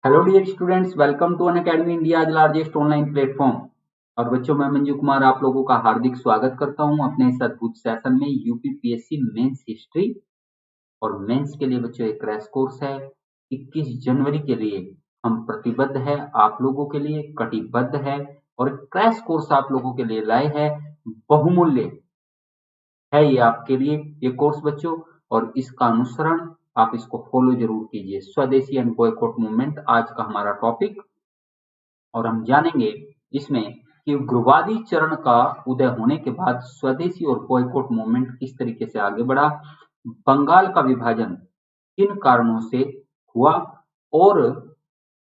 Hello dear students, welcome to Unacademy India largest online platform. और बच्चों, मैं मंजू कुमार आप लोगों का हार्दिक स्वागत करता हूं अपने इस अद्भुत सेशन में। यूपीपीएससी मेंस हिस्ट्री और मेंस के लिए बच्चों एक क्रैश कोर्स है। 21 जनवरी के लिए हम प्रतिबद्ध है, आप लोगों के लिए कटिबद्ध है और क्रैश कोर्स आप लोगों के लिए लाए है। बहुमूल्य है ये आपके लिए ये कोर्स बच्चों, और इसका अनुसरण आप इसको फॉलो जरूर कीजिए। स्वदेशी एंड बॉयकॉट मूवमेंट आज का हमारा टॉपिक, और हम जानेंगे इसमें कि उग्रवादी चरण का उदय होने के बाद स्वदेशी और बॉयकॉट मूवमेंट किस तरीके से आगे बढ़ा, बंगाल का विभाजन किन कारणों से हुआ, और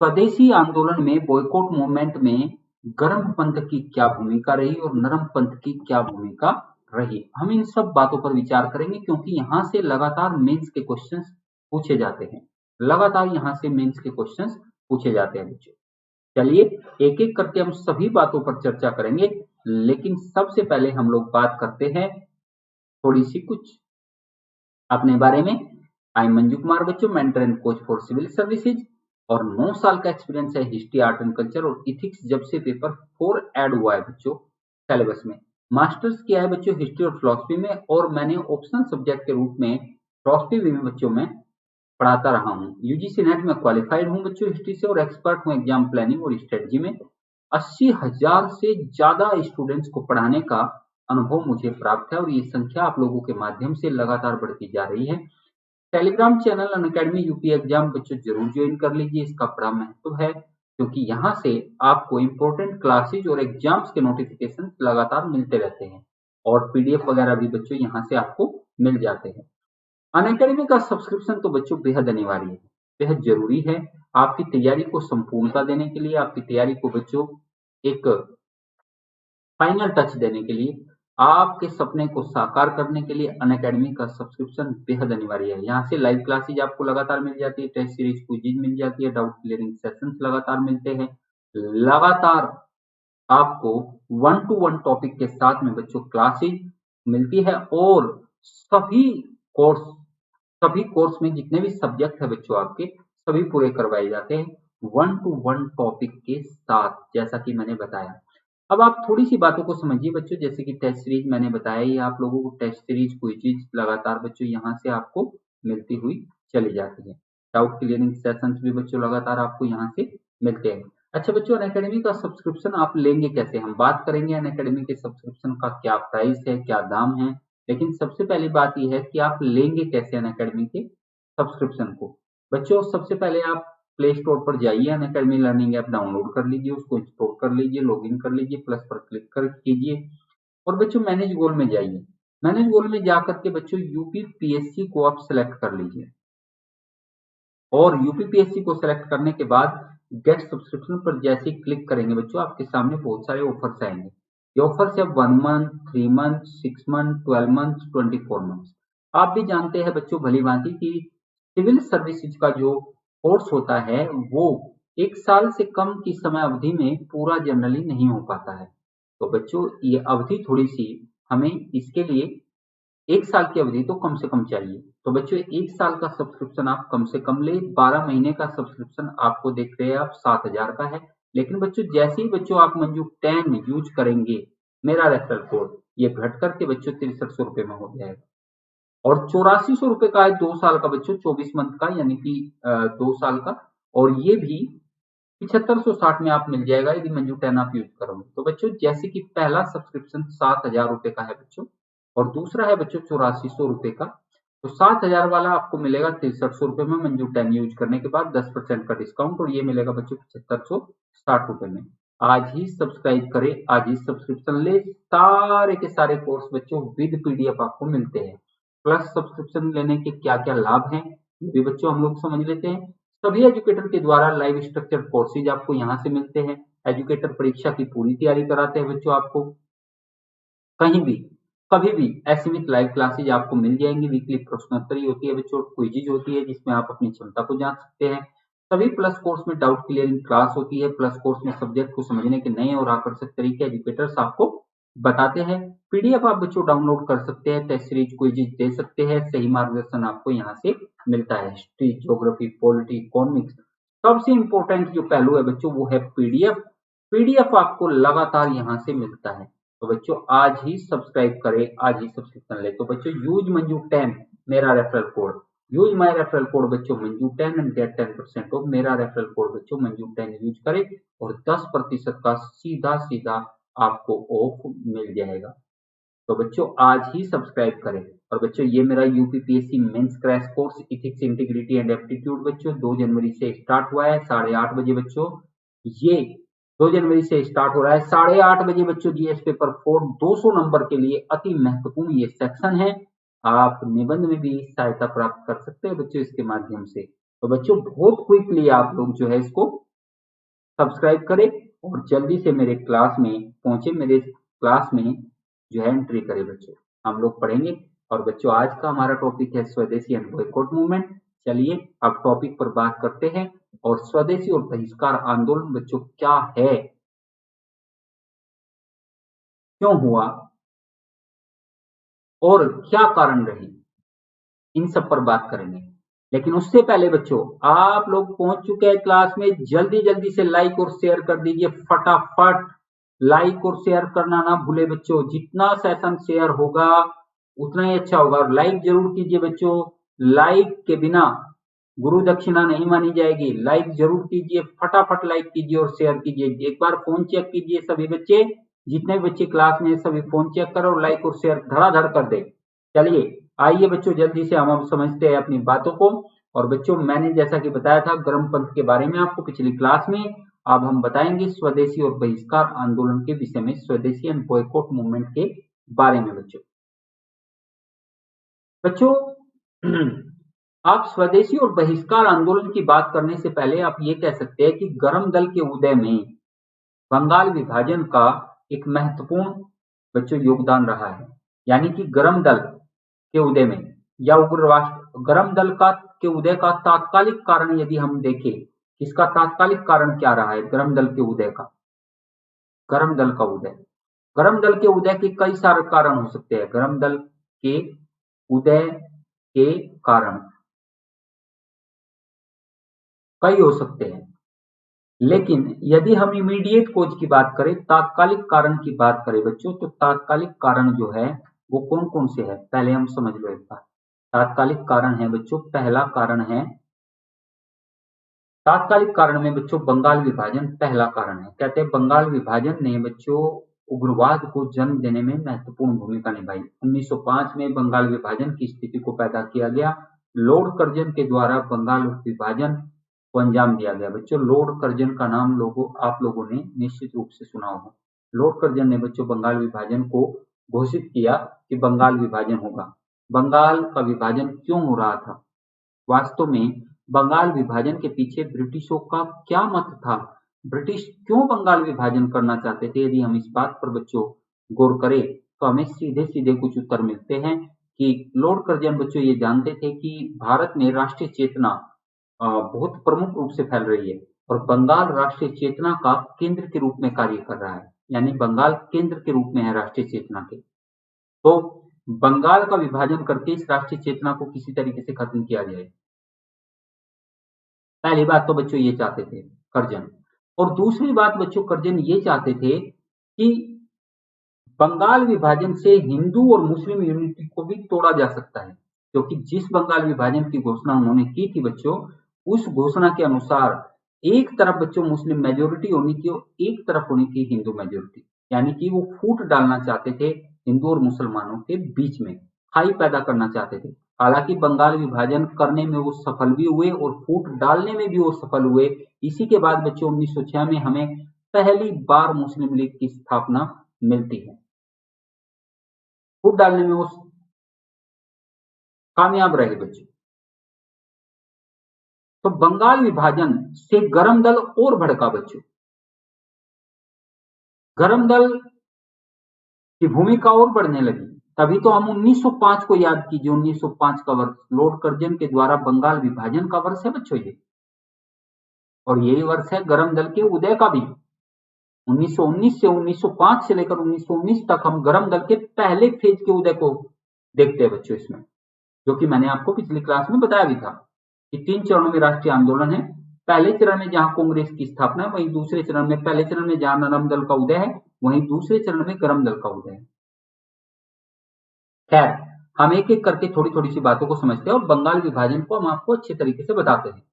स्वदेशी आंदोलन में बॉयकॉट मूवमेंट में गर्म पंथ की क्या भूमिका रही और नरम पंथ की क्या भूमिका रही। हम इन सब बातों पर विचार करेंगे क्योंकि यहाँ से लगातार मेंस के क्वेश्चंस पूछे जाते हैं। लगातार यहाँ से मेंस के क्वेश्चंस पूछे जाते हैं बच्चों। चलिए एक एक करके हम सभी बातों पर चर्चा करेंगे, लेकिन सबसे पहले हम लोग बात करते हैं थोड़ी सी कुछ अपने बारे में। आई एम मंजू कुमार बच्चों, mentor and coach for civil services, और 9 साल का एक्सपीरियंस है हिस्ट्री, आर्ट एंड कल्चर और इथिक्स जब से पेपर 4 ऐड हुआ है बच्चों सिलेबस में। मास्टर्स किया है बच्चों हिस्ट्री और फिलोसफी में, और मैंने ऑप्शनल सब्जेक्ट के रूप में फिलोसफी में बच्चों में पढ़ाता रहा हूँ। यूजीसी नेट में क्वालिफाइड हूँ बच्चों हिस्ट्री से, और एक्सपर्ट हूँ एग्जाम प्लानिंग और स्ट्रेटजी में। 80,000 से ज्यादा स्टूडेंट्स को पढ़ाने का अनुभव मुझे प्राप्त है, और ये संख्या आप लोगों के माध्यम से लगातार बढ़ती जा रही है। Telegram channel Unacademy UP exam बच्चों जरूर ज्वाइन कर लीजिए, इसका बड़ा महत्व है क्योंकि यहाँ से आपको इम्पोर्टेंट क्लासेज और एग्जाम्स के नोटिफिकेशन लगातार मिलते रहते हैं, और पीडीएफ वगैरह भी बच्चों यहाँ से आपको मिल जाते हैं। अनअकैडमी का सब्सक्रिप्शन तो बच्चों बेहद अनिवार्य है, बेहद जरूरी है आपकी तैयारी को संपूर्णता देने के लिए, आपकी तैयारी को बच्चों एक फाइनल टच देने के लिए, आपके सपने को साकार करने के लिए अनअकैडमी का सब्सक्रिप्शन बेहद अनिवार्य है। यहाँ से लाइव क्लासेज आपको लगातार मिल जाती है, टेस्ट सीरीज क्विज़ मिल जाती है, डाउट क्लियरिंग सेशंस लगातार मिलते हैं। लगातार आपको 1 to 1 टॉपिक के साथ में बच्चों क्लासेज मिलती है, और सभी कोर्स में जितने भी सब्जेक्ट है बच्चों आपके सभी पूरे करवाए जाते हैं 1 to 1 टॉपिक के साथ, जैसा कि मैंने बताया। अब आप थोड़ी सी बातों को समझिए बच्चों, जैसे कि टेस्ट सीरीज मैंने बताया ही आप लोगों को, टेस्ट सीरीज क्विज़ लगातार बच्चों यहाँ से आपको मिलती हुई चली जाती है। डाउट क्लियरिंग सेशंस भी बच्चों लगातार आपको यहाँ से मिलते हैं। अच्छा बच्चों, अनअकैडमी का सब्सक्रिप्शन आप लेंगे कैसे, हम बात करेंगे अनअकैडमी के सब्सक्रिप्शन का क्या प्राइस है, क्या दाम है। लेकिन सबसे पहली बात यह है कि आप लेंगे कैसे अनअकैडमी के सब्सक्रिप्शन को। बच्चों सबसे पहले आप प्ले स्टोर पर जाइए, अनअकैडमी लर्निंग ऐप डाउनलोड कर लीजिए, उसको इंस्टॉल कर लीजिए, लॉगिन कर लीजिए, प्लस पर क्लिक कर कीजिए, और बच्चों मैनेज गोल में जाइए। मैनेज गोल में जाकर के बच्चों यूपीपीएससी को आप सिलेक्ट कर लीजिए, और यूपीपीएससी को सिलेक्ट करने के बाद गेट सब्सक्रिप्शन पर जैसे ही क्लिक करेंगे बच्चों आपके सामने बहुत सारे ऑफर्स आएंगे। ये ऑफर्स है 1 month, 3 month, 6 month, 12 month, 24 month. आप भी जानते हैं बच्चों भली भांति कि सिविल सर्विसेज का जो कोर्स होता है वो 1 साल से कम की समय अवधि में पूरा जनरली नहीं हो पाता है। तो बच्चों ये अवधि थोड़ी सी हमें इसके लिए 1 साल की अवधि तो कम से कम चाहिए। तो बच्चों 1 साल का सब्सक्रिप्शन आप कम से कम ले। 12 महीने का सब्सक्रिप्शन आपको देख रहे हैं आप 7,000 का है। लेकिन बच्चों जैसे ही बच्चों आप मंजू 10 यूज करेंगे मेरा रेफरल कोड, ये घट करके बच्चों 6300 रुपए में हो जाएगा, और 8400 रुपए का है 2 साल का बच्चों, 24 मंथ का, यानी कि 2 साल का, और ये भी 7560 में आप मिल जाएगा यदि मंजू 10 आप यूज करोगे। तो बच्चों जैसे कि पहला सब्सक्रिप्शन 7,000 रुपए का है बच्चों, और दूसरा है बच्चों 8400 रुपए का, तो 7,000 वाला आपको मिलेगा 6300 रुपए में मंजू 10 यूज करने के बाद 10% का डिस्काउंट, और ये मिलेगा बच्चों 7560 रुपए में। आज ही सब्सक्राइब करें, आज ही सब्सक्रिप्शन ले, सारे के सारे कोर्स बच्चों विद पीडीएफ आपको मिलते हैं। प्लस सब्सक्रिप्शन लेने के क्या क्या लाभ हैं ये भी बच्चों हम लोग समझ लेते हैं। सभी एजुकेटर के द्वारा लाइव स्ट्रक्चर कोर्सेज आपको यहाँ से मिलते हैं। एजुकेटर परीक्षा की पूरी तैयारी कराते हैं बच्चों, आपको कहीं भी कभी भी असीमित लाइव क्लासेज आपको मिल जाएंगी। वीकली प्रश्नोत्तरी होती है बच्चों, क्विज़ होती है जिसमें आप अपनी क्षमता को जांच सकते हैं। सभी प्लस कोर्स में डाउट क्लियरिंग क्लास होती है। प्लस कोर्स में सब्जेक्ट को समझने के नए और आकर्षक तरीके एजुकेटर्स आपको बताते हैं। पीडीएफ आप बच्चों डाउनलोड कर सकते हैं, टेस्ट सीरीज क्विज़ दे सकते हैं, सही मार्गदर्शन आपको यहाँ से मिलता है। हिस्ट्री, ज्योग्राफी, पॉलिटी, इकोनॉमिक्स सबसे इंपॉर्टेंट जो पहलू है बच्चों वो है पीडीएफ। पीडीएफ आपको लगातार यहाँ से मिलता है। तो बच्चों आज ही सब्सक्राइब करें, आज ही सब्सक्रिप्शन ले। तो बच्चों यूज मंजू 10 मेरा referral code, use my referral code बच्चों मंजू 10 एंड गेट 10% ऑफ। मेरा रेफरल कोड बच्चों मंजू 10 यूज करें और 10% का सीधा सीधा आपको ऑफ मिल जाएगा। तो बच्चों आज ही सब्सक्राइब करें। और बच्चों ये मेरा UPPSC mains crash course ethics integrity and aptitude बच्चों 2 जनवरी से स्टार्ट हुआ है 8:30 बजे बच्चों। ये 2 जनवरी से स्टार्ट हो रहा है 8:30 बजे बच्चों। जीएस पेपर 4 200 नंबर के लिए अति महत्वपूर्ण ये सेक्शन है। आप निबंध में भी सहायता प्राप्त कर सकते हैं बच्चों इसके माध्यम से। तो बच्चों बहुत क्विकली आप लोग जो है इसको सब्सक्राइब करें और जल्दी से मेरे क्लास में पहुंचे, मेरे क्लास में जो है एंट्री करें बच्चों। हम लोग पढ़ेंगे। और बच्चों आज का हमारा टॉपिक है स्वदेशी एंड बॉयकॉट मूवमेंट। चलिए अब टॉपिक पर बात करते हैं। और स्वदेशी और बहिष्कार आंदोलन बच्चों क्या है, क्यों हुआ और क्या कारण रही, इन सब पर बात करेंगे। लेकिन उससे पहले बच्चों आप लोग पहुंच चुके हैं क्लास में, जल्दी जल्दी से लाइक और शेयर कर दीजिए फटाफट। लाइक और शेयर करना ना भूले बच्चों, जितना सेशन शेयर होगा उतना ही अच्छा होगा। और लाइक जरूर कीजिए बच्चों, लाइक के बिना गुरु दक्षिणा नहीं मानी जाएगी। लाइक जरूर कीजिए, फटाफट लाइक कीजिए और शेयर कीजिए। एक बार फोन चेक कीजिए सभी बच्चे, जितने बच्चे क्लास में सभी फोन चेक करो और लाइक और शेयर धड़ाधड़ कर दे। चलिए आइए बच्चों जल्दी से हम समझते हैं अपनी बातों को। और बच्चों मैंने जैसा कि बताया था गर्मपंथ के बारे में आपको पिछली क्लास में, अब हम बताएंगे स्वदेशी और बहिष्कार आंदोलन के विषय में, स्वदेशी एंड बॉयकॉट मूवमेंट के बारे में बच्चों। बच्चों आप स्वदेशी और बहिष्कार आंदोलन की बात करने से पहले आप ये कह सकते हैं कि गर्म दल के उदय में बंगाल विभाजन का एक महत्वपूर्ण बच्चों योगदान रहा है। यानी कि गर्म दल के उदय में या उग्र राष्ट्र गर्म दल का के उदय का तात्कालिक कारण यदि हम देखें, इसका तात्कालिक कारण क्या रहा है गर्म दल के उदय का। गर्म दल का उदय, गर्म दल के उदय के कई सारे कारण हो सकते हैं। गर्म दल के उदय के कारण कई हो सकते हैं, लेकिन यदि हम इमीडिएट कोज की बात करें, तात्कालिक कारण की बात करें बच्चों, तो तात्कालिक कारण जो है वो कौन कौन से है पहले हम समझ लो एक बार। तात्कालिक कारण है बच्चों, पहला कारण है तात्कालिक कारण में बच्चों बंगाल विभाजन पहला कारण है। कहते हैं बंगाल विभाजन ने बच्चों उग्रवाद को जन्म देने में महत्वपूर्ण भूमिका निभाई। 1905 में बंगाल विभाजन की स्थिति को पैदा किया गया। लॉर्ड कर्जन के द्वारा बंगाल विभाजन को अंजाम दिया गया। बच्चों लॉर्ड कर्जन का नाम आप लोगों ने निश्चित रूप से सुना होगा। लॉर्ड कर्जन ने बच्चों बंगाल विभाजन को घोषित किया कि बंगाल विभाजन होगा। बंगाल का विभाजन क्यों हो रहा था, वास्तव में बंगाल विभाजन के पीछे ब्रिटिशों का क्या मत था, ब्रिटिश क्यों बंगाल विभाजन करना चाहते थे। यदि हम इस बात पर बच्चों गौर करें तो हमें सीधे सीधे कुछ उत्तर मिलते हैं कि लॉर्ड कर्जन बच्चों ये जानते थे कि भारत में राष्ट्रीय चेतना बहुत प्रमुख रूप से फैल रही है और बंगाल राष्ट्रीय चेतना का केंद्र के रूप में कार्य कर रहा है। यानी बंगाल केंद्र के रूप में है राष्ट्रीय चेतना के। तो बंगाल का विभाजन करके इस राष्ट्रीय चेतना को किसी तरीके से खत्म किया जाए, पहली बात तो बच्चों ये चाहते थे कर्जन। और दूसरी बात बच्चों कर्जन ये चाहते थे कि बंगाल विभाजन से हिंदू और मुस्लिम यूनिटी को भी तोड़ा जा सकता है, क्योंकि जिस बंगाल विभाजन की घोषणा उन्होंने की थी बच्चों, उस घोषणा के अनुसार एक तरफ बच्चों मुस्लिम मेजोरिटी होनी थी और एक तरफ होनी थी हिंदू मेजोरिटी। यानी कि वो फूट डालना चाहते थे हिंदू और मुसलमानों के बीच में, खाई पैदा करना चाहते थे। हालांकि बंगाल विभाजन करने में वो सफल भी हुए और फूट डालने में भी वो सफल हुए। इसी के बाद बच्चों 1906 में हमें पहली बार मुस्लिम लीग की स्थापना मिलती है। फूट डालने में वो कामयाब रहे बच्चों। तो बंगाल विभाजन से गर्म दल और भड़का बच्चों। गर्म दल की भूमिका और बढ़ने लगी। तभी तो हम 1905 को याद कीजिए, 1905 का वर्ष लॉर्ड कर्जन के द्वारा बंगाल विभाजन का वर्ष है बच्चों ये, और यही वर्ष है गर्म दल के उदय का भी। 1919 से 1905 से लेकर 1919 तक हम गर्म दल के पहले फेज के उदय को देखते हैं बच्चों इसमें, जो कि मैंने आपको पिछली क्लास में बताया भी था कि 3 चरणों में राष्ट्रीय आंदोलन है। पहले चरण में जहां कांग्रेस की स्थापना है, वहीं दूसरे चरण में, पहले चरण में जहां नरम दल का उदय है, वहीं दूसरे चरण में गरम दल का उदय है। खैर, हम एक एक करके थोड़ी थोड़ी सी बातों को समझते हैं और बंगाल विभाजन को हम आपको अच्छे तरीके से बताते हैं।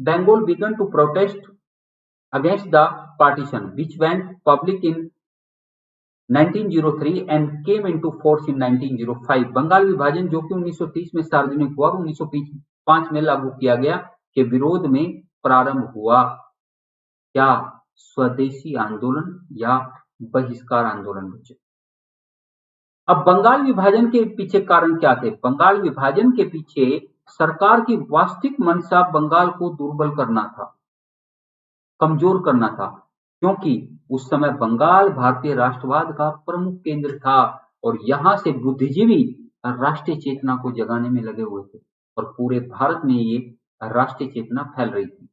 Bengal began to protest against the partition, which went public in 1903 and came into force in 1905। Bengal विभाजन जो कि 1930 में सार्वजनिक हुआ और 1905 में लागू किया गया के विरोध में प्रारंभ हुआ। क्या? स्वदेशी आंदोलन या बहिष्कार आंदोलन बच्चों। अब बंगाल विभाजन के पीछे कारण क्या थे? बंगाल विभाजन के पीछे सरकार की वास्तविक मंशा बंगाल को दुर्बल करना था, कमजोर करना था, क्योंकि उस समय बंगाल भारतीय राष्ट्रवाद का प्रमुख केंद्र था और यहां से बुद्धिजीवी राष्ट्रीय चेतना को जगाने में लगे हुए थे और पूरे भारत में ये राष्ट्रीय चेतना फैल रही थी।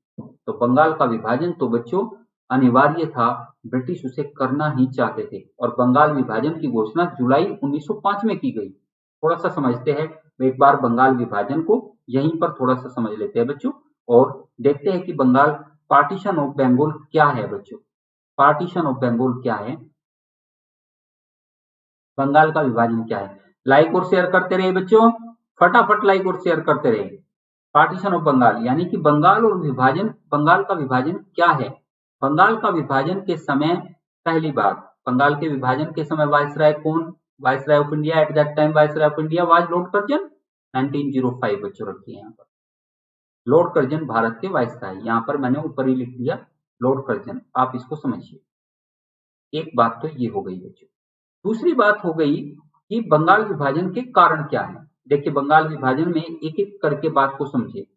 तो बंगाल का विभाजन तो बच्चों अनिवार्य था, ब्रिटिश उसे करना ही चाहते थे और बंगाल विभाजन की घोषणा जुलाई 1905 में की गई। थोड़ा सा समझते हैं एक बार बंगाल विभाजन को, यहीं पर थोड़ा सा समझ लेते हैं बच्चों और देखते हैं कि बंगाल पार्टीशन ऑफ बंगाल क्या है बच्चों। पार्टीशन ऑफ बंगाल क्या है, बंगाल का विभाजन क्या है। लाइक और शेयर करते रहे बच्चों, फटाफट लाइक और शेयर करते रहे। पार्टीशन ऑफ बंगाल यानी कि बंगाल और विभाजन, बंगाल का विभाजन क्या है। बंगाल का विभाजन के समय, पहली बात, बंगाल के विभाजन के समय वायसराय कौन? Viceroy of India at that time viceroy of India was Lord Curzon. 1905 बच्चों रखिए यहाँ पर, लॉर्ड कर्जन भारत के वायसराय। यहाँ पर मैंने ऊपर ही लिख दिया लॉर्ड कर्जन, आप इसको समझिए। एक बात तो ये हो गई बच्चों। दूसरी बात हो गई कि बंगाल विभाजन के कारण क्या है। देखिए बंगाल विभाजन में एक एक करके बात को समझिए।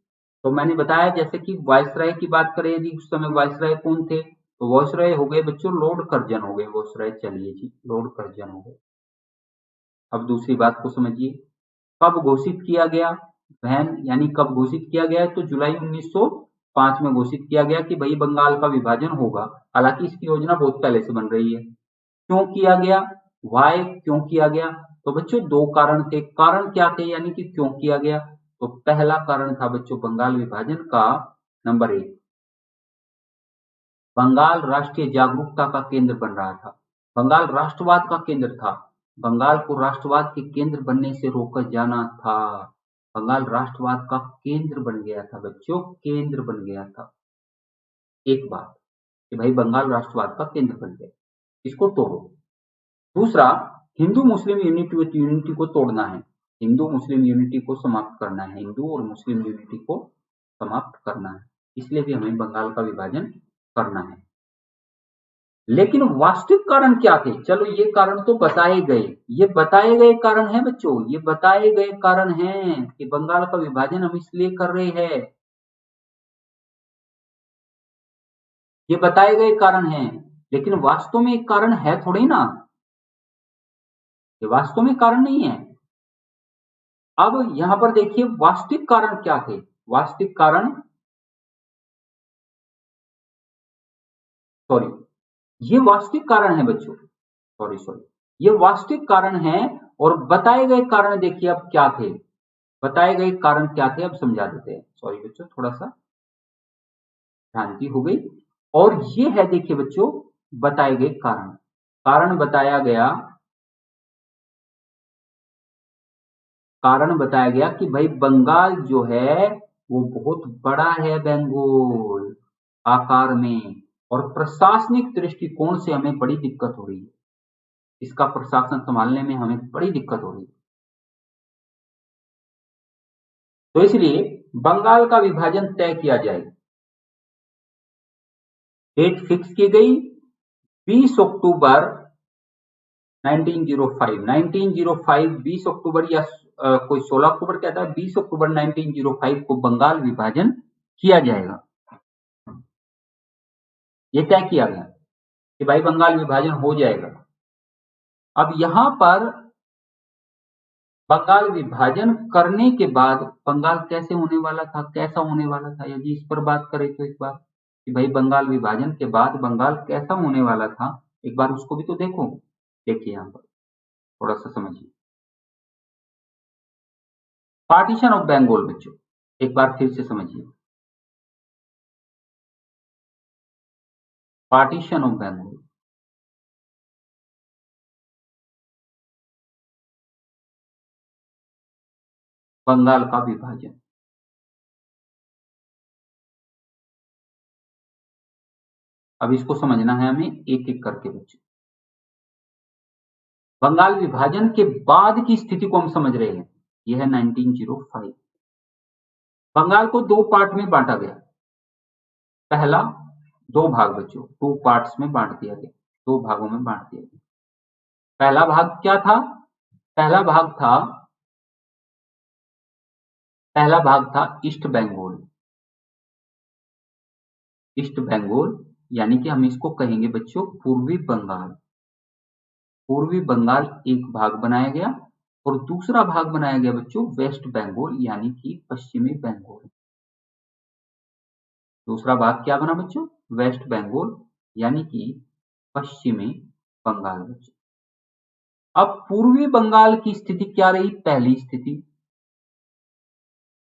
तो मैंने बताया जैसे कि वायसराय की बात करें यदि उस समय वायसराय कौन थे, तो वायसराय हो गए बच्चों लॉर्ड कर्जन हो गए वायसराय। चलिए जी, लॉर्ड कर्जन हो गए। अब दूसरी बात को समझिए, कब घोषित किया गया बहन, यानी कब घोषित किया गया है, तो जुलाई 1905 में घोषित किया गया कि भाई बंगाल का विभाजन होगा। हालांकि इसकी योजना बहुत पहले से बन रही है। क्यों किया गया, वाई, क्यों किया गया, तो बच्चों दो कारण थे। कारण क्या थे यानी कि क्यों किया गया, तो पहला कारण था बच्चों बंगाल विभाजन का, नंबर 1, बंगाल राष्ट्रीय जागरूकता का केंद्र बन रहा था, बंगाल राष्ट्रवाद का केंद्र था, बंगाल को राष्ट्रवाद के केंद्र बनने से रोका जाना था। बंगाल राष्ट्रवाद का केंद्र बन गया था बच्चों, केंद्र बन गया था। एक बात कि भाई बंगाल राष्ट्रवाद का केंद्र बन गया, इसको तोड़ो। दूसरा, हिंदू मुस्लिम यूनिटी को तोड़ना है, हिंदू मुस्लिम यूनिटी को समाप्त करना है, हिंदू और मुस्लिम यूनिटी को समाप्त करना है, इसलिए भी हमें बंगाल का विभाजन करना है। लेकिन वास्तविक कारण क्या थे, चलो ये कारण तो बताए गए, ये बताए गए कारण है बच्चों, ये बताए गए कारण हैं कि बंगाल का विभाजन हम इसलिए कर रहे हैं, ये बताए गए कारण हैं। लेकिन वास्तव में एक कारण है थोड़ी ना, ये वास्तव में कारण नहीं है। अब यहां पर देखिए वास्तविक कारण क्या थे, वास्तविक कारण, सॉरी, ये वास्तविक कारण है बच्चों, सॉरी, ये वास्तविक कारण है। और बताए गए कारण देखिए अब क्या थे, बताए गए कारण क्या थे अब समझा देते हैं। सॉरी बच्चों, थोड़ा सा भ्रांति हो गई। और ये है देखिए बच्चों बताए गए कारण, कारण बताया गया, कारण बताया गया कि भाई बंगाल जो है वो बहुत बड़ा है, बंगाल आकार में, और प्रशासनिक दृष्टिकोण से हमें बड़ी दिक्कत हो रही है, इसका प्रशासन संभालने में हमें बड़ी दिक्कत हो रही है। तो इसलिए बंगाल का विभाजन तय किया जाए, डेट फिक्स की गई 20 अक्टूबर 1905, 20 अक्टूबर या कोई 16 अक्टूबर कहता है, 20 अक्टूबर 1905 को बंगाल विभाजन किया जाएगा। ये तय किया गया कि भाई बंगाल विभाजन हो जाएगा। अब यहां पर बंगाल विभाजन करने के बाद बंगाल कैसे होने वाला था, कैसा होने वाला था, यदि इस पर बात करें तो एक बार कि भाई बंगाल विभाजन के बाद बंगाल कैसा होने वाला था, एक बार उसको भी तो देखो। देखिए यहां पर थोड़ा सा समझिए, पार्टीशन ऑफ बंगाल बच्चों, एक बार फिर से समझिए। पार्टीशन ऑफ बंगाल, बंगाल का विभाजन। अब इसको समझना है हमें एक एक करके बच्चों। बंगाल विभाजन के बाद की स्थिति को हम समझ रहे हैं। यह है 1905। बंगाल को दो पार्ट में बांटा गया। पहला, दो भाग बच्चों, टू पार्ट्स में बांट दिया गया, दो भागों में बांट दिया गया। पहला भाग क्या था? पहला भाग था ईस्ट बंगाल। ईस्ट बंगाल यानी कि हम इसको कहेंगे बच्चों पूर्वी बंगाल। पूर्वी बंगाल एक भाग बनाया गया और दूसरा भाग बनाया गया बच्चों वेस्ट बंगाल यानी कि पश्चिमी बंगाल। दूसरा भाग क्या बना बच्चों? वेस्ट बंगाल यानी कि पश्चिमी बंगाल बच्चों। अब पूर्वी बंगाल की स्थिति क्या रही? पहली स्थिति,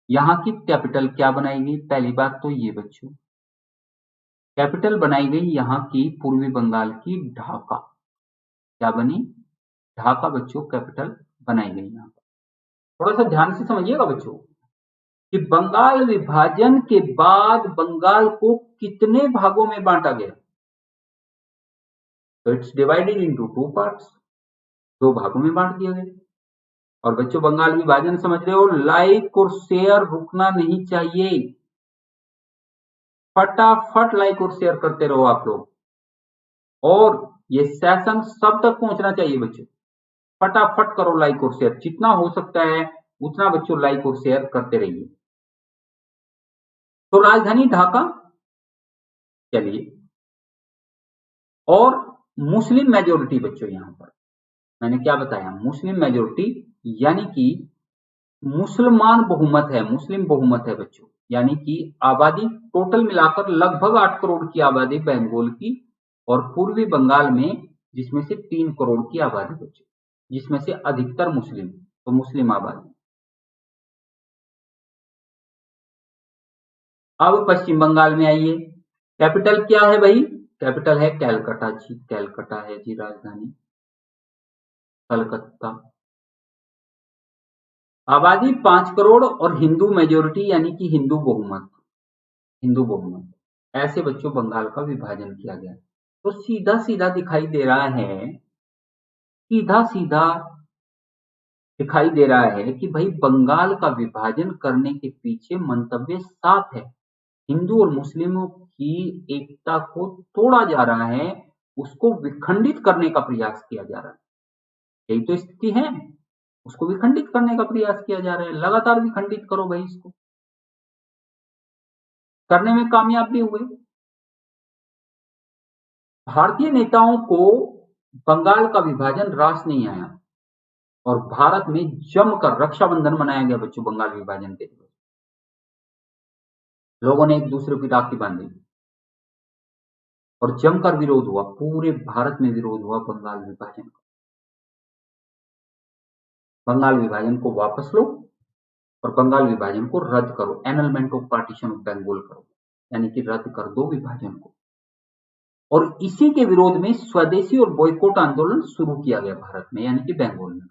यहां की कैपिटल क्या बनाई गई? पहली बात तो ये बच्चों, कैपिटल बनाई गई यहां की पूर्वी बंगाल की ढाका। क्या बनी? ढाका बच्चों कैपिटल बनाई गई यहां पर। थोड़ा सा ध्यान से समझिएगा बच्चों कि बंगाल विभाजन के बाद बंगाल को कितने भागों में बांटा गया? तो it's divided into two parts, दो भागों में बांट दिया गया। और बच्चों बंगाल विभाजन समझ रहे हो? लाइक और शेयर रुकना नहीं चाहिए, फटाफट लाइक और शेयर करते रहो आप लोग, और ये सेशन सब तक पहुंचना चाहिए बच्चों। फटाफट करो लाइक और शेयर, जितना हो सकता है उतना बच्चों लाइक और शेयर करते रहिए। तो राजधानी ढाका, चलिए, और मुस्लिम मेजोरिटी बच्चों यहां पर मैंने क्या बताया? मुस्लिम मेजोरिटी यानी कि मुसलमान बहुमत है, मुस्लिम बहुमत है बच्चों, यानी कि आबादी टोटल मिलाकर लगभग 8 करोड़ की आबादी बंगाल की, और पूर्वी बंगाल में जिसमें से 3 करोड़ की आबादी बच्चों, जिसमें से अधिकतर मुस्लिम, तो मुस्लिम आबादी। अब पश्चिम बंगाल में आइए, कैपिटल क्या है भाई? कैपिटल है कैलकाटा जी, कैलकाटा है जी राजधानी, कलकत्ता। आबादी 5 करोड़ और हिंदू मेजोरिटी यानी कि हिंदू बहुमत, हिंदू बहुमत। ऐसे बच्चों बंगाल का विभाजन किया गया। तो सीधा सीधा दिखाई दे रहा है, सीधा सीधा दिखाई दे रहा है कि भाई बंगाल का विभाजन करने के पीछे मंतव्य साफ है। हिंदू और मुस्लिमों की एकता को तोड़ा जा रहा है, उसको विखंडित करने का प्रयास किया जा रहा है। यही तो स्थिति है, उसको विखंडित करने का प्रयास किया जा रहा है। लगातार विखंडित करो भाई, इसको करने में कामयाब भी हुए। भारतीय नेताओं को बंगाल का विभाजन रास नहीं आया और भारत में जमकर रक्षाबंधन मनाया गया बच्चों बंगाल विभाजन के दिवस। लोगों ने एक दूसरे की राखी बांधी और जमकर विरोध हुआ, पूरे भारत में विरोध हुआ बंगाल विभाजन का। बंगाल विभाजन को वापस लो और बंगाल विभाजन को रद्द करो, annulment of partition of Bengal करो, यानी कि रद्द कर दो विभाजन को। और इसी के विरोध में स्वदेशी और बॉयकॉट आंदोलन शुरू किया गया भारत में, यानी कि बंगाल में।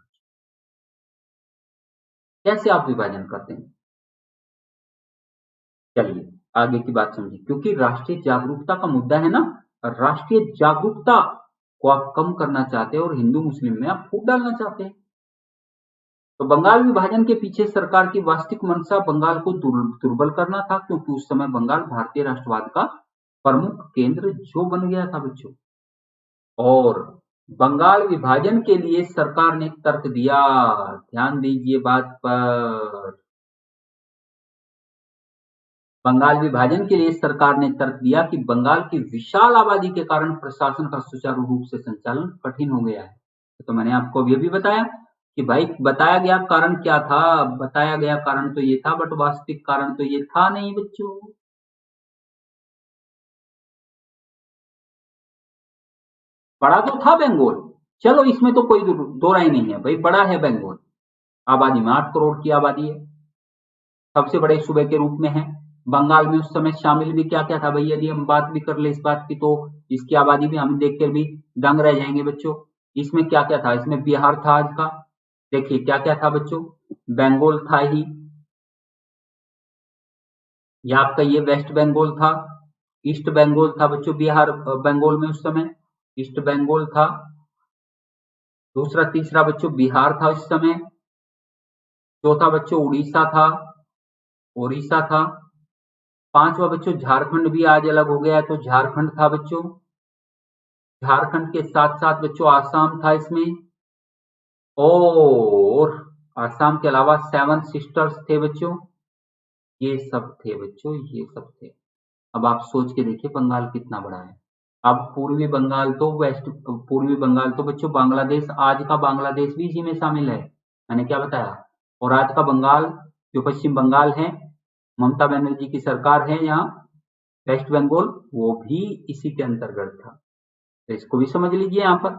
कैसे आप विभाजन करते हैं? चलिए आगे की बात समझिए, क्योंकि राष्ट्रीय जागरूकता का मुद्दा है ना। राष्ट्रीय जागरूकता को आप कम करना चाहते हैं और हिंदू मुस्लिम में आप फूट डालना चाहते हैं। तो बंगाल विभाजन के पीछे सरकार की वास्तविक मंशा बंगाल को दुर्बल करना था, क्योंकि उस समय बंगाल भारतीय राष्ट्रवाद का प्रमुख केंद्र जो बन गया था बच्चों। और बंगाल विभाजन के लिए सरकार ने तर्क दिया, ध्यान दीजिए बात पर। बंगाल विभाजन के लिए सरकार ने तर्क दिया कि बंगाल की विशाल आबादी के कारण प्रशासन का सुचारू रूप से संचालन कठिन हो गया है। तो मैंने आपको अभी भी बताया कि भाई बताया गया कारण क्या था? बताया गया कारण तो ये था, बट वास्तविक कारण तो ये था नहीं बच्चों। बड़ा तो था बंगाल, चलो इसमें तो कोई दो राय नहीं है भाई, बड़ा है बंगाल। आबादी में 8 करोड़ की आबादी है, सबसे बड़े सूबे के रूप में है। बंगाल में उस समय शामिल भी क्या क्या था भाई, यदि हम बात भी कर ले इस बात की तो इसकी आबादी भी हम देखकर भी दंग रह जाएंगे बच्चों। इसमें क्या क्या था, इसमें बिहार था आज का, देखिए क्या क्या था बच्चों, बंगाल था ही, या आपका ये वेस्ट बंगाल था, ईस्ट बंगाल था बच्चों, बिहार बंगाल में उस समय ईस्ट बंगाल था, दूसरा तीसरा बच्चों बिहार था उस समय, चौथा बच्चों उड़ीसा था, ओडिशा था, पांचवा बच्चों झारखंड भी आज अलग हो गया है तो झारखंड था बच्चों, झारखंड के साथ साथ बच्चों आसाम था इसमें, और आसाम के अलावा सेवन सिस्टर्स थे बच्चों, ये सब थे बच्चों, ये सब थे। अब आप सोच के देखिए बंगाल कितना बड़ा है। अब पूर्वी बंगाल तो बच्चों बांग्लादेश, आज का बांग्लादेश भी इसी में शामिल है, मैंने क्या बताया। और आज का बंगाल, जो पश्चिम बंगाल है, ममता बनर्जी की सरकार है यहाँ, वेस्ट बंगाल, वो भी इसी के अंतर्गत था, तो इसको भी समझ लीजिए यहाँ पर।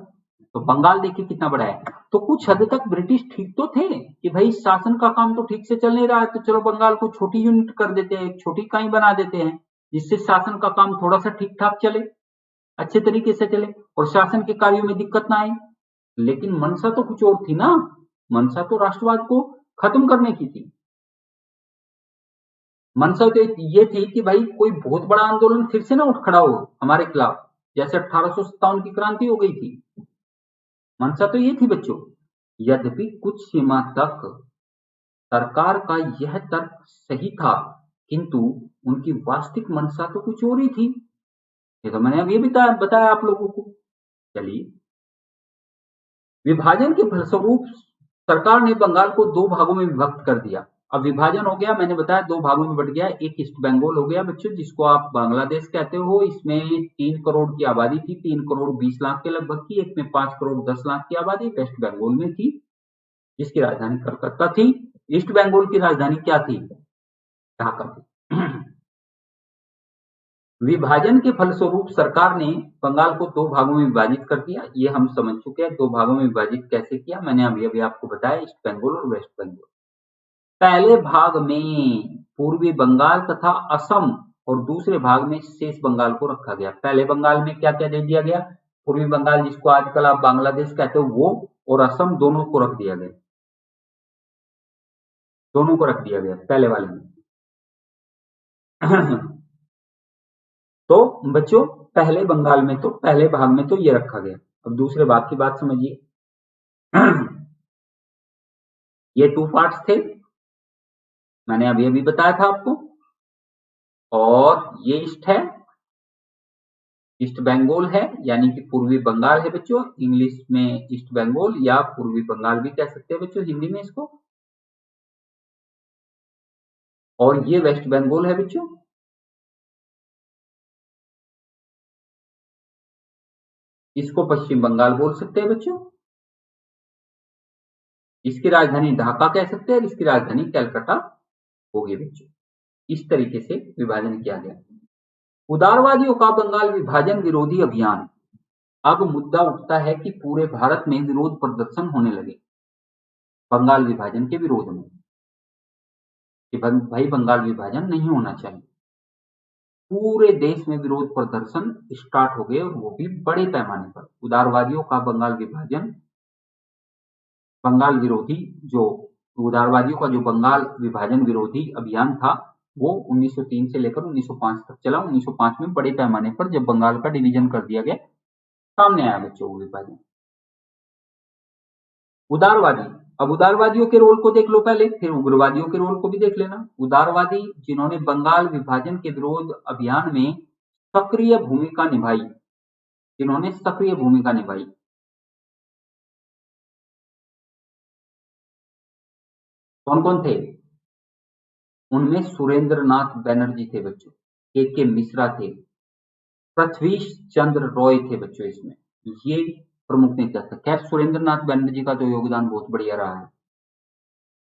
तो बंगाल देखिए कितना बड़ा है। तो कुछ हद तक ब्रिटिश ठीक तो थे कि भाई शासन का काम तो ठीक से चल नहीं रहा है, तो चलो बंगाल को छोटी यूनिट कर देते हैं, एक छोटी इकाई बना देते हैं, जिससे शासन का काम थोड़ा सा ठीक ठाक चले, अच्छे तरीके से चले और शासन के कार्यों में दिक्कत ना आए। लेकिन मंशा तो कुछ और थी ना, मंशा तो राष्ट्रवाद को खत्म करने की थी। मंशा तो ये थी कि भाई कोई बहुत बड़ा आंदोलन फिर से ना उठ खड़ा हो हमारे खिलाफ, जैसे 1857 की क्रांति हो गई थी। मंशा तो ये थी बच्चों। यद्यपि कुछ सीमा तक सरकार का यह तर्क सही था, किंतु उनकी वास्तविक मंशा तो कुछ और ही थी। ये तो मैंने अभी बताया आप लोगों को। चलिए, विभाजन के फलस्वरूप सरकार ने बंगाल को दो भागों में विभक्त कर दिया। अब विभाजन हो गया, मैंने बताया दो भागों में बट गया, एक ईस्ट बंगाल हो गया बच्चों, जिसको आप बांग्लादेश कहते हो, इसमें 3 करोड़ की आबादी थी, 3 करोड़ 20 लाख के लगभग की, एक में 5 करोड़ 10 लाख की आबादी वेस्ट बंगाल में थी, जिसकी राजधानी कलकत्ता थी। ईस्ट बंगाल की राजधानी क्या थी, ढाका थी। विभाजन के फलस्वरूप सरकार ने बंगाल को दो भागों में विभाजित कर दिया, ये हम समझ चुके हैं। दो भागों में विभाजित कैसे किया, मैंने अभी अभी आपको बताया, ईस्ट बंगाल और वेस्ट बंगाल। पहले भाग में पूर्वी बंगाल तथा असम और दूसरे भाग में शेष बंगाल को रखा गया। पहले बंगाल में क्या क्या दे दिया गया, पूर्वी बंगाल जिसको आजकल आप बांग्लादेश कहते हो वो, और असम, दोनों को रख दिया गया, दोनों को रख दिया गया पहले वाले में। तो बच्चों पहले बंगाल में तो, पहले भाग में तो ये रखा गया। अब दूसरे भाग की बात समझिए। ये 2 पार्ट्स थे, मैंने अभी अभी बताया था आपको, और ये ईस्ट है, ईस्ट बंगाल है, यानी कि पूर्वी बंगाल है बच्चों, इंग्लिश में ईस्ट बंगाल या पूर्वी बंगाल भी कह सकते हैं बच्चों हिंदी में इसको। और ये वेस्ट बंगाल है बच्चों, इसको पश्चिम बंगाल बोल सकते हैं बच्चों, इसकी राजधानी ढाका कह सकते हैं, इसकी राजधानी कलकत्ता होगी बच्चों। इस तरीके से विभाजन किया गया। उदारवादियों का बंगाल विभाजन विरोधी अभियान। अब मुद्दा उठता है कि पूरे भारत में विरोध प्रदर्शन होने लगे बंगाल विभाजन के विरोध में, कि भाई बंगाल विभाजन नहीं होना चाहिए। पूरे देश में विरोध प्रदर्शन स्टार्ट हो गए, और वो भी बड़े पैमाने पर। उदारवादियों का बंगाल विभाजन, बंगाल विरोधी जो उदारवादियों का जो बंगाल विभाजन विरोधी अभियान था, वो 1903 से लेकर 1905 तक चला। 1905 में बड़े पैमाने पर जब बंगाल का डिवीजन कर दिया गया, सामने आया बच्चों वो विभाजन। उदारवादी, अब उदारवादियों के रोल को देख लो पहले, फिर उग्रवादियों के रोल को भी देख लेना। उदारवादी जिन्होंने बंगाल विभाजन के विरोध अभियान में सक्रिय भूमिका निभाई, जिन्होंने सक्रिय भूमिका निभाई, कौन कौन थे, उनमें सुरेंद्र नाथ बैनर्जी थे बच्चों, के मिश्रा थे, पृथ्वी चंद्र रॉय थे बच्चों, इसमें ये प्रमुख नेता थे। खैर सुरेंद्र नाथ बैनर्जी का तो योगदान बहुत बढ़िया रहा है,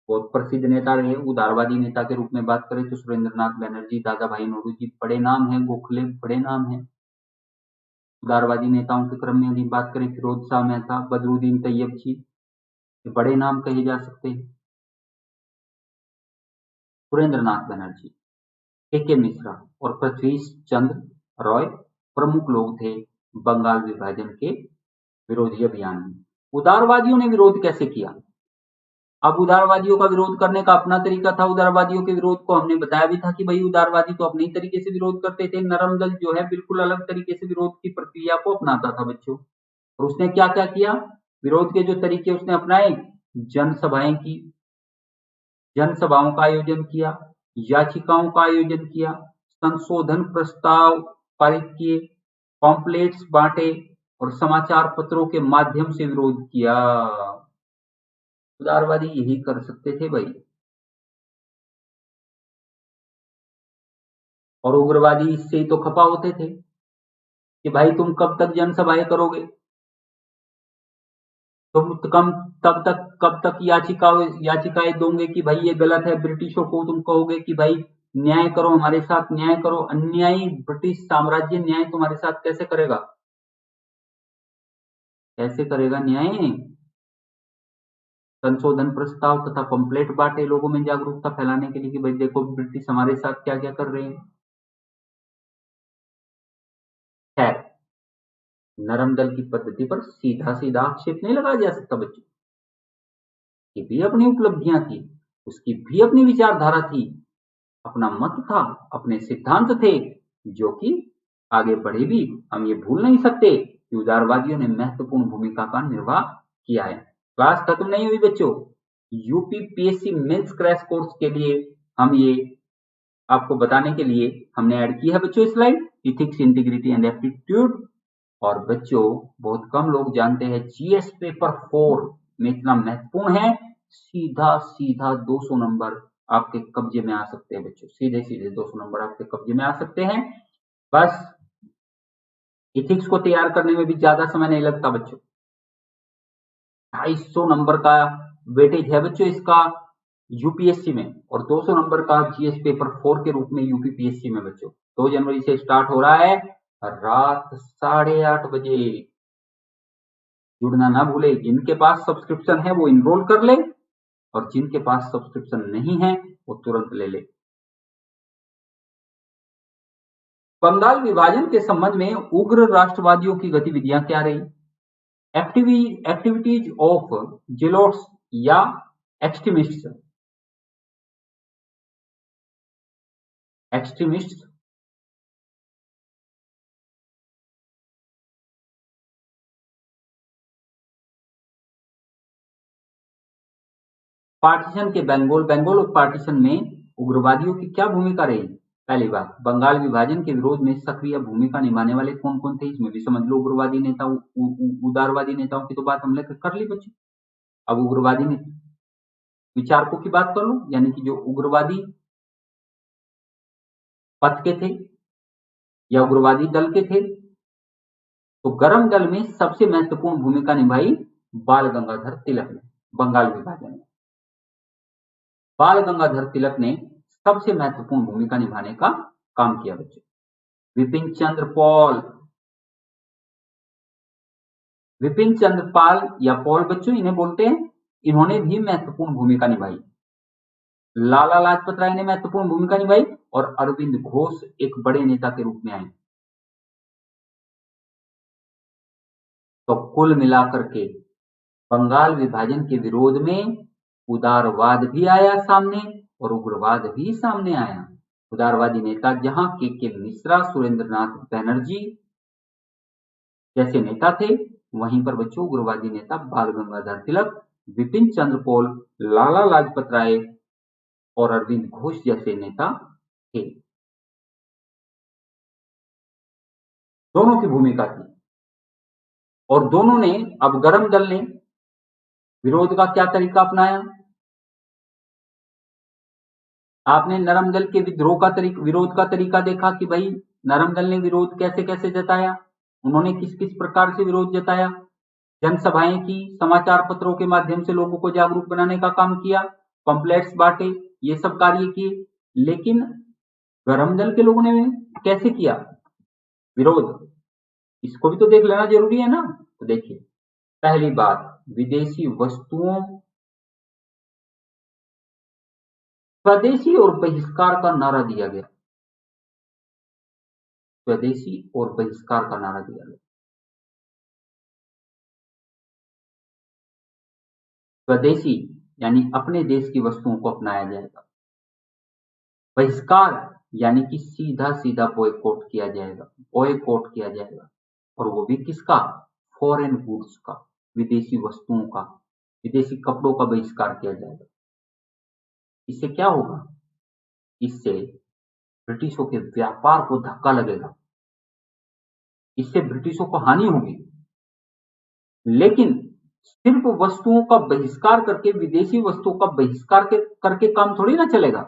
बहुत प्रसिद्ध नेता रहे। उदारवादी नेता के रूप में बात करें तो सुरेंद्र नाथ बैनर्जी, दादा भाई नौरोजी बड़े नाम है, गोखले बड़े नाम है। उदारवादी नेताओं के क्रम में यदि बात करें, फिरोज शाह मेहता, बदरुद्दीन तैयबजी, ये बड़े नाम कहे जा सकते हैं। सुरेंद्र नाथ बैनर्जी, के मिश्रा और पृथ्वी चंद्र रॉय प्रमुख लोग थे बंगाल विभाजन के विरोधी अभियान में। उदारवादियों ने विरोध कैसे किया? अब उदारवादियों का विरोध करने का अपना तरीका था। उदारवादियों के विरोध को हमने बताया भी था कि भाई उदारवादी तो अपने ही तरीके से विरोध करते थे। नरम दल जो है बिल्कुल अलग तरीके से विरोध की प्रक्रिया को अपनाता था बच्चों। और उसने क्या क्या किया? विरोध के जो तरीके उसने अपनाए, जनसभाएं की, जनसभाओं का आयोजन किया, याचिकाओं का आयोजन किया, संशोधन प्रस्ताव पारित किए, पॉम्पलेट्स बांटे और समाचार पत्रों के माध्यम से विरोध किया। उदारवादी यही कर सकते थे भाई। और उग्रवादी इससे ही तो खपा होते थे कि भाई तुम कब तक जनसभाएं करोगे, तुम कब तक याचिकाएं दोगे कि भाई ये गलत है। ब्रिटिशों को तुम कहोगे कि भाई न्याय करो, हमारे साथ न्याय करो। अन्यायी ब्रिटिश साम्राज्य न्याय तुम्हारे साथ कैसे करेगा? कैसे करेगा न्याय? संशोधन प्रस्ताव तथा पंपलेट बांटे लोगों में जागरूकता फैलाने के लिए कि भाई देखो ब्रिटिश हमारे साथ क्या क्या कर रहे हैं। खैर, नरम दल की पद्धति पर सीधा सीधा आक्षेप नहीं लगाया जा सकता बच्चों। की भी अपनी उपलब्धियां थी, उसकी भी अपनी विचारधारा थी, अपना मत था, अपने सिद्धांत थे, जो कि आगे बढ़े भी। हम ये भूल नहीं सकते कि उदारवादियों ने महत्वपूर्ण भूमिका का निर्वाह किया है। क्लास खत्म नहीं हुई बच्चों। यूपीपीएससी मेंस क्रैश कोर्स के लिए हम ये आपको बताने के लिए हमने ऐड की है बच्चों slide, ethics, integrity and aptitude. और बच्चों बहुत कम लोग जानते हैं जीएस पेपर 4 में इतना महत्वपूर्ण है। सीधा सीधा 200 नंबर आपके कब्जे में आ सकते हैं बच्चों, सीधे सीधे 200 नंबर आपके कब्जे में आ सकते हैं। बस इथिक्स को तैयार करने में भी ज्यादा समय नहीं लगता बच्चों। 250 नंबर का वेटेज है बच्चों इसका यूपीएससी में, और 200 नंबर का जीएस पेपर 4 के रूप में यूपीपीएससी में बच्चों। 2 जनवरी से स्टार्ट हो रहा है, रात 8:30 बजे। जुड़ना ना भूले। जिनके पास सब्सक्रिप्शन है वो इनरोल कर ले, और जिनके पास सब्सक्रिप्शन नहीं है वो तुरंत ले ले। बंगाल विभाजन के संबंध में उग्र राष्ट्रवादियों की गतिविधियां क्या रही? एक्टिविटीज ऑफ जेलोट्स या एक्सट्रीमिस्ट्स। एक्सट्रीमिस्ट्स पार्टीशन के बंगाल पार्टीशन में उग्रवादियों की क्या भूमिका रही? पहली बात, बंगाल विभाजन के विरोध में सक्रिय भूमिका निभाने वाले कौन कौन थे? इसमें भी समझ लो उग्रवादी नेता, उदारवादी नेताओं की तो बात हमने कर ली बच्चों। अब उग्रवादी विचारकों की बात कर लो, यानी कि जो उग्रवादी पथ के थे या उग्रवादी दल के थे। तो गरम दल में सबसे महत्वपूर्ण भूमिका निभाई बाल गंगाधर तिलक ने। बंगाल विभाजन में बाल गंगाधर तिलक ने सबसे महत्वपूर्ण भूमिका निभाने का काम किया बच्चों। विपिन चंद्र पॉल, विपिन चंद्र पाल या पॉल बच्चों इन्हें बोलते हैं, इन्होंने भी महत्वपूर्ण भूमिका निभाई। लाला लाजपत राय ने महत्वपूर्ण भूमिका निभाई और अरविंद घोष एक बड़े नेता के रूप में आए। तो कुल मिलाकर के बंगाल विभाजन के विरोध में उदारवाद भी आया सामने और उग्रवाद भी सामने आया। उदारवादी नेता जहां के मिश्रा, सुरेंद्रनाथ बनर्जी जैसे नेता थे, वहीं पर बच्चों उग्रवादी नेता बाल गंगाधर तिलक, विपिन चंद्र पॉल, लाला लाजपत राय और अरविंद घोष जैसे नेता थे। दोनों की भूमिका थी, और दोनों ने, अब गरम दल ने विरोध का क्या तरीका अपनाया? आपने नरम दल के विरोध का तरीका देखा कि भाई नरम दल ने विरोध कैसे कैसे जताया, उन्होंने किस किस प्रकार से विरोध जताया। जनसभाएं की, समाचार पत्रों के माध्यम से लोगों को जागरूक बनाने का काम किया, पंपलेट्स बांटे, ये सब कार्य किए। लेकिन गरम दल के लोगों ने कैसे किया विरोध, इसको भी तो देख लेना जरूरी है ना। तो देखिए, पहली बात, विदेशी वस्तुओं, स्वदेशी और बहिष्कार का नारा दिया गया। स्वदेशी और बहिष्कार का नारा दिया गया। स्वदेशी यानी अपने देश की वस्तुओं को अपनाया जाएगा। बहिष्कार यानी कि सीधा सीधा बॉयकॉट किया जाएगा, बॉयकॉट किया जाएगा। और वो भी किसका? फॉरेन गुड्स का, विदेशी वस्तुओं का, विदेशी कपड़ों का बहिष्कार किया जाएगा। इससे क्या होगा? इससे ब्रिटिशों के व्यापार को धक्का लगेगा, इससे ब्रिटिशों को हानि होगी। लेकिन सिर्फ वस्तुओं का बहिष्कार करके, विदेशी वस्तुओं का बहिष्कार करके काम थोड़ी ना चलेगा।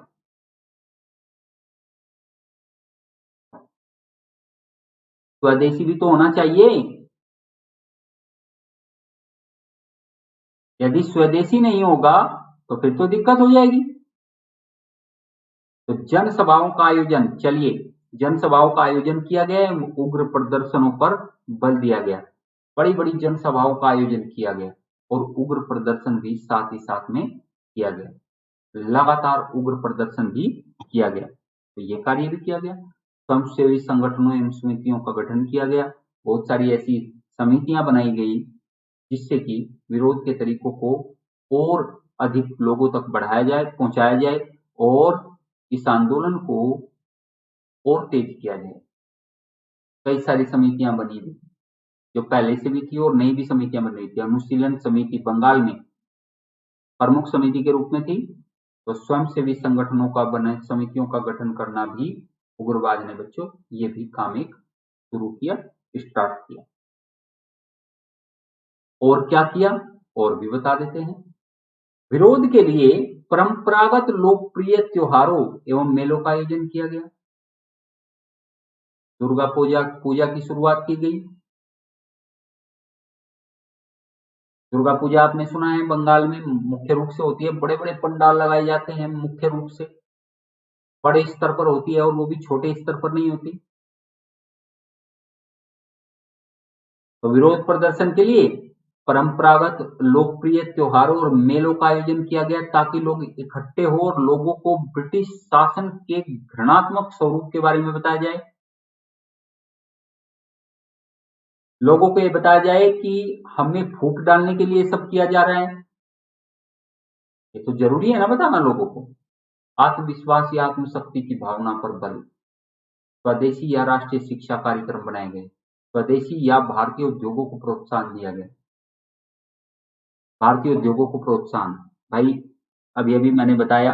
स्वदेशी भी तो होना चाहिए। यदि स्वदेशी नहीं होगा तो फिर तो दिक्कत हो जाएगी। तो जनसभाओं का आयोजन, चलिए जनसभाओं का आयोजन किया गया, उग्र प्रदर्शनों पर बल दिया गया। बड़ी बड़ी जनसभाओं का आयोजन किया गया और उग्र प्रदर्शन भी साथ ही साथ में किया गया, लगातार उग्र प्रदर्शन भी किया गया। तो ये कार्य भी किया गया। स्वयंसेवी संगठनों एवं समितियों का गठन किया गया। बहुत सारी ऐसी समितियां बनाई गई जिससे कि विरोध के तरीकों को और अधिक लोगों तक बढ़ाया जाए, पहुंचाया जाए और इस आंदोलन को और तेज किया जाए। कई सारी समितियां बनी थी, जो पहले से भी थी और नई भी समितियां बन रही थी। अनुशीलन समिति बंगाल में प्रमुख समिति के रूप में थी। तो स्वयंसेवी संगठनों का बने समितियों का गठन करना भी उग्रवाद ने बच्चों ये भी काम एक शुरू किया, स्टार्ट किया। और क्या किया और भी बता देते हैं। विरोध के लिए परंपरागत लोकप्रिय त्योहारों एवं मेलों का आयोजन किया गया। दुर्गा पूजा की शुरुआत की गई। दुर्गा पूजा आपने सुना है बंगाल में मुख्य रूप से होती है, बड़े बड़े पंडाल लगाए जाते हैं, मुख्य रूप से बड़े स्तर पर होती है और वो भी छोटे स्तर पर नहीं होती। तो विरोध प्रदर्शन के लिए परंपरागत लोकप्रिय त्योहारों और मेलों का आयोजन किया गया ताकि लोग इकट्ठे हो और लोगों को ब्रिटिश शासन के घृणात्मक स्वरूप के बारे में बताया जाए। लोगों को ये बताया जाए कि हमें फूट डालने के लिए सब किया जा रहा है। ये तो जरूरी है ना बताना लोगों को। आत्मविश्वास या आत्मशक्ति की भावना पर बल। स्वदेशी या राष्ट्रीय शिक्षा कार्यक्रम बनाए गए। स्वदेशी या भारतीय उद्योगों को प्रोत्साहन दिया गया। भारतीय उद्योगों को प्रोत्साहन, भाई अभी अभी मैंने बताया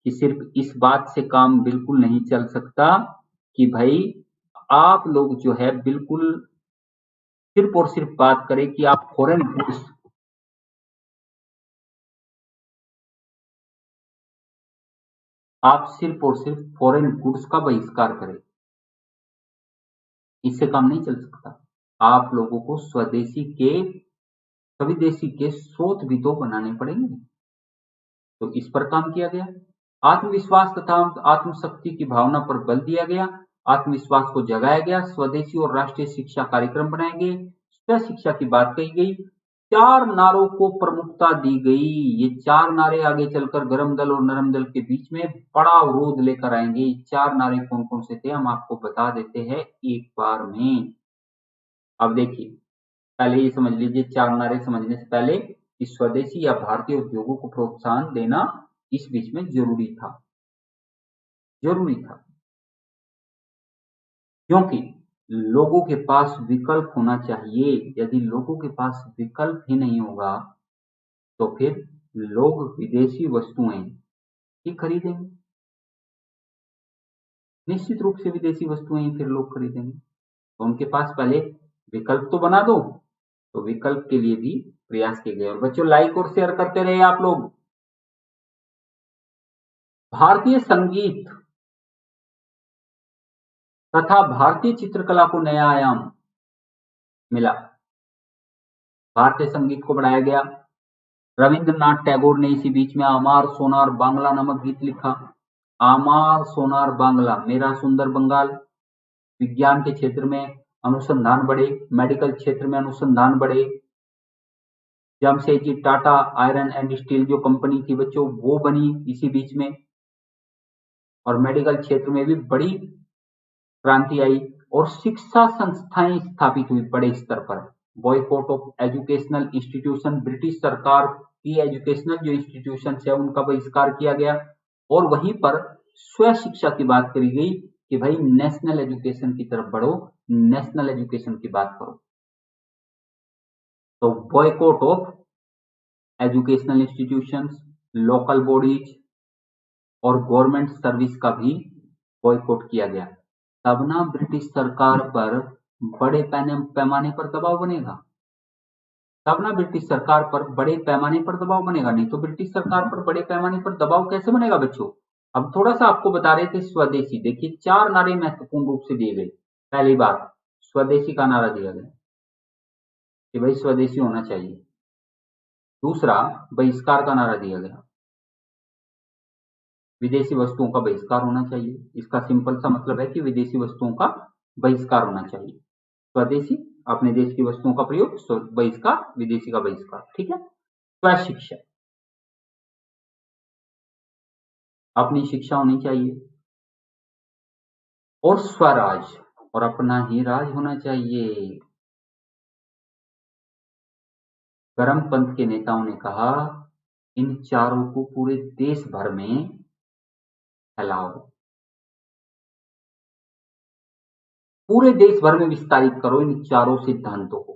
कि सिर्फ इस बात से काम बिल्कुल नहीं चल सकता कि भाई आप लोग जो है बिल्कुल सिर्फ और सिर्फ बात करें कि आप फॉरेन गुड्स, आप सिर्फ और सिर्फ फॉरेन गुड्स का बहिष्कार करें, इससे काम नहीं चल सकता। आप लोगों को स्वदेशी के, स्वदेशी के स्रोत भी तो बनाने पड़ेंगे। तो इस पर काम किया गया। आत्मविश्वास तथा आत्मशक्ति की भावना पर बल दिया गया। आत्मविश्वास को जगाया गया। स्वदेशी और राष्ट्रीय शिक्षा कार्यक्रम बनाए गए। स्व शिक्षा की बात कही गई। 4 नारों को प्रमुखता दी गई। ये 4 नारे आगे चलकर गरम दल और नरम दल के बीच में बड़ा विरोध लेकर आएंगे। ये 4 नारे कौन कौन से थे हम आपको बता देते हैं एक बार में। अब देखिए, पहले ये समझ लीजिए, 4 नारे समझने से पहले कि स्वदेशी या भारतीय उद्योगों को प्रोत्साहन देना इस बीच में जरूरी था, जरूरी था, क्योंकि लोगों के पास विकल्प होना चाहिए। यदि लोगों के पास विकल्प ही नहीं होगा तो फिर लोग विदेशी वस्तुएं ही खरीदेंगे। निश्चित रूप से विदेशी वस्तुएं ही फिर लोग खरीदेंगे। तो उनके पास पहले विकल्प तो बना दो। तो विकल्प के लिए भी प्रयास किए गए। और बच्चों लाइक और शेयर करते रहे आप लोग। भारतीय संगीत तथा भारतीय चित्रकला को नया आयाम मिला। भारतीय संगीत को बढ़ाया गया। रविंद्रनाथ टैगोर ने इसी बीच में आमार सोनार बांग्ला नामक गीत लिखा। आमार सोनार बांग्ला, मेरा सुंदर बंगाल। विज्ञान के क्षेत्र में अनुसंधान बढ़े, मेडिकल क्षेत्र में अनुसंधान बढ़े। Jamshedji Tata iron and steel जो कंपनी थी बच्चों, वो बनी इसी बीच में। और मेडिकल क्षेत्र में भी बड़ी क्रांति आई। और शिक्षा संस्थाएं स्थापित हुई बड़े स्तर पर। Boycott of educational institution, British सरकार की एजुकेशनल जो इंस्टीट्यूशन है उनका बहिष्कार किया गया। और वहीं पर स्व शिक्षा की बात करी गई कि भाई नेशनल एजुकेशन की तरफ बढ़ो, नेशनल एजुकेशन की बात करो। तो boycott of educational institutions, local bodies और गवर्नमेंट सर्विस का भी बॉयकॉट किया गया। तब ना ब्रिटिश सरकार पर बड़े पैमाने पर दबाव बनेगा, तब ना ब्रिटिश सरकार पर बड़े पैमाने पर दबाव बनेगा। नहीं तो ब्रिटिश सरकार पर बड़े पैमाने पर दबाव कैसे बनेगा बच्चों। अब थोड़ा सा आपको बता रहे थे स्वदेशी। देखिए 4 नारे महत्वपूर्ण रूप से दिए गए। पहली बात, स्वदेशी का नारा दिया गया कि भाई स्वदेशी होना चाहिए। दूसरा, बहिष्कार का नारा दिया गया, विदेशी वस्तुओं का बहिष्कार होना चाहिए। इसका सिंपल सा मतलब है कि विदेशी वस्तुओं का बहिष्कार होना चाहिए। स्वदेशी, अपने देश की वस्तुओं का प्रयोग, बहिष्कार, विदेशी का बहिष्कार। ठीक है। स्व शिक्षा, अपनी शिक्षा होनी चाहिए। और स्वराज, और अपना ही राज होना चाहिए। गरमपंथ के नेताओं ने कहा इन चारों को पूरे देश भर में फैलाओ, पूरे देश भर में विस्तारित करो इन चारों सिद्धांतों को।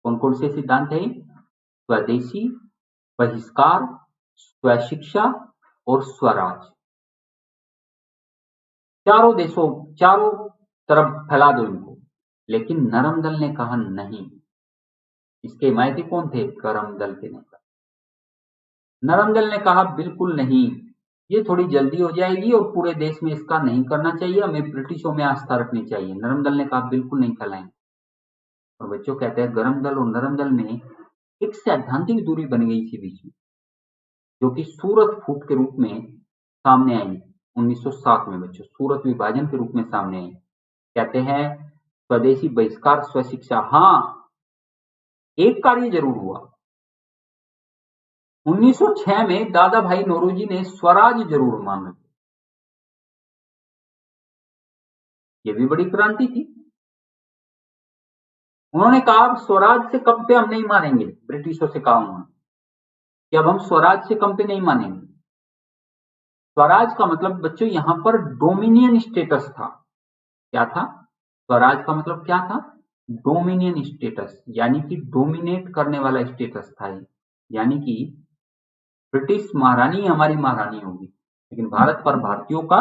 कौन कौन से सिद्धांत हैं? स्वदेशी, बहिष्कार, स्वशिक्षा और स्वराज। चारों तरफ फैला दो इनको। लेकिन नरम दल ने कहा नहीं। इसके हिमायती कौन थे? गरम दल के नेता। नरम दल ने कहा बिल्कुल नहीं, ये थोड़ी जल्दी हो जाएगी और पूरे देश में इसका नहीं करना चाहिए, हमें ब्रिटिशों में आस्था रखनी चाहिए। नरम दल ने कहा बिल्कुल नहीं फैलाएंगे। और बच्चों कहते हैं गरम दल और नरम दल में एक सैद्धांतिक दूरी बन गई थी बीच में, जो कि सूरत फूट के रूप में सामने आई 1907 में। बच्चों सूरत विभाजन के रूप में सामने आई। कहते हैं स्वदेशी, बहिष्कार, स्वशिक्षा। हाँ, एक कार्य जरूर हुआ। 1906 में दादा भाई नौरोजी ने स्वराज जरूर मांगा। ये भी बड़ी क्रांति थी। उन्होंने कहा स्वराज से कम पे हम नहीं मानेंगे। ब्रिटिशों से कहा उन्होंने कि अब हम स्वराज से कम पे नहीं मानेंगे। स्वराज का मतलब बच्चों यहां पर डोमिनियन स्टेटस था। क्या था? स्वराज का मतलब क्या था? डोमिनियन स्टेटस, यानी कि डोमिनेट करने वाला स्टेटस था ये। यानी कि ब्रिटिश महारानी हमारी महारानी होगी, लेकिन भारत पर भारतीयों का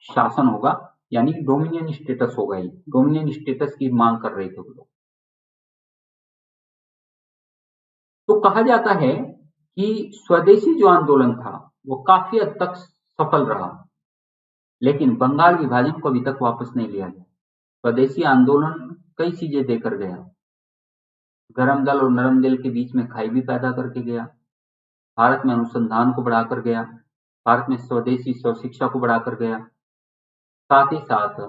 शासन होगा, यानी कि डोमिनियन स्टेटस होगा। ये डोमिनियन स्टेटस की मांग कर रहे थे वो लोग। तो कहा जाता है कि स्वदेशी जो आंदोलन था वो काफी हद तक सफल रहा, लेकिन बंगाल विभाजन को अभी तक वापस नहीं लिया गया। स्वदेशी आंदोलन कई चीजें देकर गया। गरम दल और नरम दल के बीच में खाई भी पैदा करके गया, भारत में अनुसंधान को बढ़ाकर गया, भारत में स्वदेशी स्वशिक्षा को बढ़ाकर गया। साथ ही साथ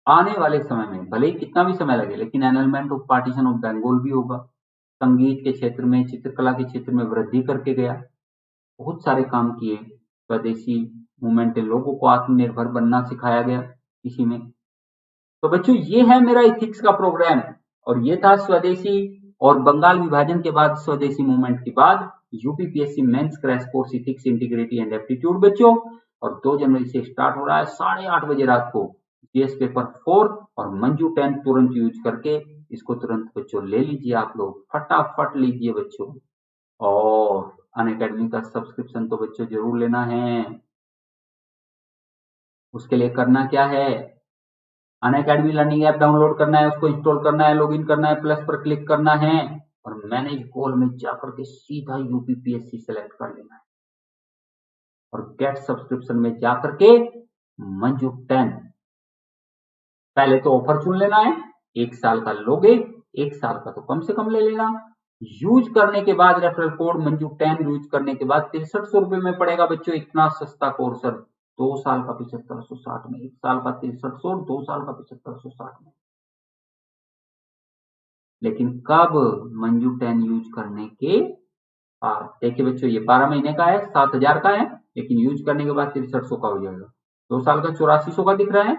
आने वाले समय में भले ही कितना भी समय लगे, लेकिन annulment of partition of Bengal भी होगा। संगीत के क्षेत्र में, चित्रकला के क्षेत्र में वृद्धि करके गया। बहुत सारे काम किए। स्वदेशी मूवमेंट, लोगों को आत्मनिर्भर बनना सिखाया गया इसी में। तो बच्चों ये है मेरा इथिक्स का प्रोग्राम, और ये था स्वदेशी और बंगाल विभाजन के बाद स्वदेशी मूवमेंट के बाद UPPSC mains crash course ethics, integrity and aptitude बच्चों। और 2 जनवरी से स्टार्ट हो रहा है 8:30 बजे रात को जीएस पेपर 4 और मंजू 10 तुरंत यूज करके इसको तुरंत बच्चों ले लीजिए। आप लोग फटाफट लीजिए बच्चों। और अनअकैडमी का सब्सक्रिप्शन तो बच्चों जरूर लेना है। उसके लिए करना क्या है? अनअकैडमी लर्निंग ऐप डाउनलोड करना है, उसको इंस्टॉल करना है, लॉगिन करना है, प्लस पर क्लिक करना है और मैनेज गोल में जाकर के सीधा यूपीपीएससी सेलेक्ट कर लेना है और गेट सब्सक्रिप्शन में जाकर के मंजू 10 पहले तो ऑफर चुन लेना है। 1 साल का लोगे, 1 साल का तो कम से कम ले लेना। यूज करने के बाद रेफरल कोड मंजू 10 यूज करने के बाद 6300 रुपए में पड़ेगा बच्चों। इतना सस्ता कोर्स, 2 साल का 7560 में, 1 साल का 6300, 2 साल का 7560 में। लेकिन कब? मंजू 10 यूज करने के बाद। देखिए बच्चों ये 12 महीने का है, 7000 का है, लेकिन यूज करने के बाद 6300 का हो जाएगा। 2 साल का 8400 का दिख रहा है,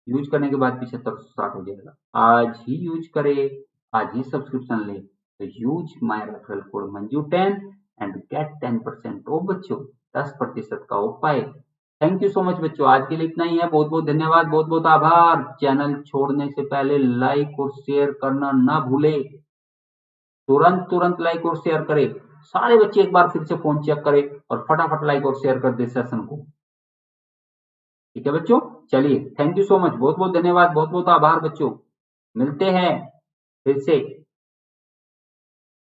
यूज करने के बाद 7560 हो जाएगा। आज ही यूज करे, आज ही सब्सक्रिप्शन ले, तो यूज माय रेफरल कोड मंजू10 एंड गेट 10% ऑफ बच्चों, 10% का ऑफ पाए। थैंक यू सो मच बच्चों, आज के लिए इतना ही है। बहुत बहुत धन्यवाद, बहुत बहुत आभार। चैनल छोड़ने से पहले लाइक और शेयर करना ना भूले, तुरंत लाइक और शेयर करें। सारे बच्चे एक बार फिर से फोन चेक करें और फटाफट लाइक और शेयर कर दे सेशन को। ठीक है बच्चों, चलिए थैंक यू सो मच, बहुत बहुत धन्यवाद, बहुत बहुत आभार बच्चों। मिलते हैं फिर से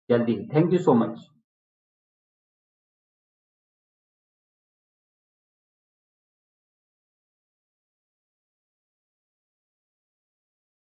जल्दी। Thank you so much.